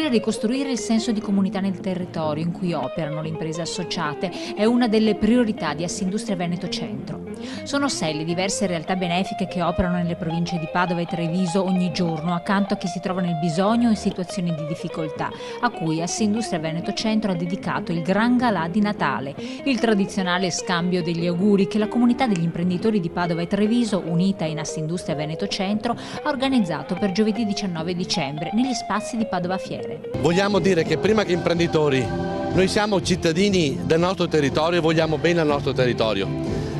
a ricostruire il senso di comunità nel territorio in cui operano le imprese associate è una delle priorità di Assindustria Veneto Centro. Sono 6 le diverse realtà benefiche che operano nelle province di Padova e Treviso ogni giorno, accanto a chi si trova nel bisogno o in situazioni di difficoltà, a cui Assindustria Veneto Centro ha dedicato il Gran Galà di Natale, il tradizionale scambio degli auguri che la comunità degli imprenditori di Padova e Treviso, unita in Assindustria Veneto Centro, ha organizzato per giovedì 19 dicembre negli spazi di Padova Fiere. Vogliamo dire che prima che imprenditori, noi siamo cittadini del nostro territorio e vogliamo bene al nostro territorio.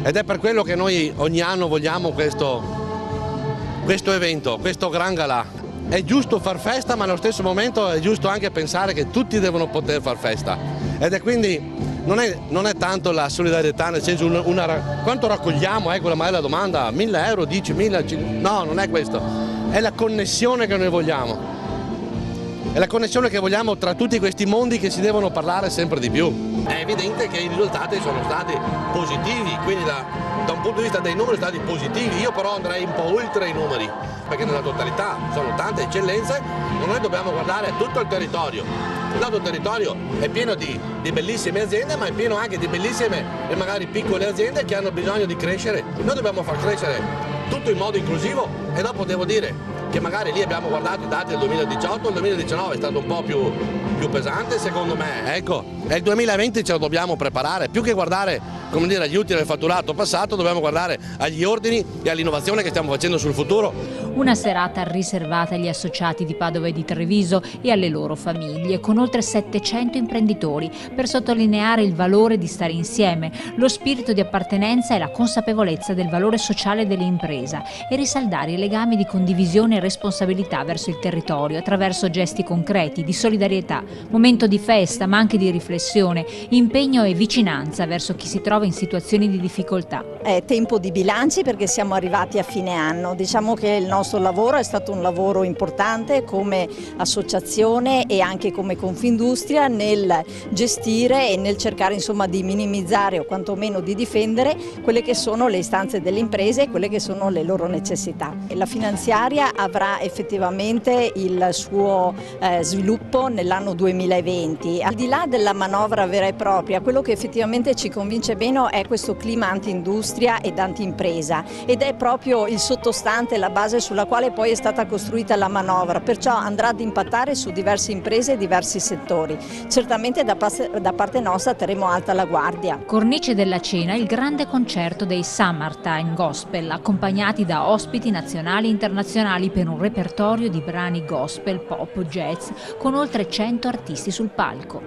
Ed è per quello che noi ogni anno vogliamo questo evento, questo Gran Galà. È giusto far festa, ma allo stesso momento è giusto anche pensare che tutti devono poter far festa. Ed è quindi, non è tanto la solidarietà, nel senso quanto raccogliamo, quella magari è la domanda, 1.000 euro, 10.000, no, non è questo. È la connessione che noi vogliamo. È la connessione che vogliamo tra tutti questi mondi che si devono parlare sempre di più. È evidente che i risultati sono stati positivi, quindi da un punto di vista dei numeri sono stati positivi. Io però andrei un po' oltre i numeri, perché nella totalità sono tante eccellenze, ma noi dobbiamo guardare tutto il territorio. Il nostro territorio è pieno di bellissime aziende, ma è pieno anche di bellissime e magari piccole aziende che hanno bisogno di crescere. Noi dobbiamo far crescere tutto in modo inclusivo e dopo devo dire che magari lì abbiamo guardato i dati del 2018, il 2019 è stato un po' più pesante secondo me, ecco, e il 2020 ce lo dobbiamo preparare, più che guardare, come dire, agli utili del fatturato passato, dobbiamo guardare agli ordini e all'innovazione che stiamo facendo sul futuro. Una serata riservata agli associati di Padova e di Treviso e alle loro famiglie, con oltre 700 imprenditori, per sottolineare il valore di stare insieme, lo spirito di appartenenza e la consapevolezza del valore sociale dell'impresa e risaldare i legami di condivisione e responsabilità verso il territorio attraverso gesti concreti di solidarietà, momento di festa ma anche di riflessione, impegno e vicinanza verso chi si trova in situazioni di difficoltà. È tempo di bilanci perché siamo arrivati a fine anno, diciamo che il nostro lavoro è stato un lavoro importante come associazione e anche come Confindustria nel gestire e nel cercare insomma di minimizzare o quantomeno di difendere quelle che sono le istanze delle imprese e quelle che sono le loro necessità. La finanziaria avrà effettivamente il suo sviluppo nell'anno 2020. Al di là della manovra vera e propria, quello che effettivamente ci convince bene è questo clima anti-industria ed anti-impresa ed è proprio il sottostante, la base sulla quale poi è stata costruita la manovra, perciò andrà ad impattare su diverse imprese e diversi settori. Certamente da parte nostra terremo alta la guardia. Cornice della cena il grande concerto dei Summertime Gospel, accompagnati da ospiti nazionali e internazionali per un repertorio di brani gospel, pop, jazz, con oltre 100 artisti sul palco.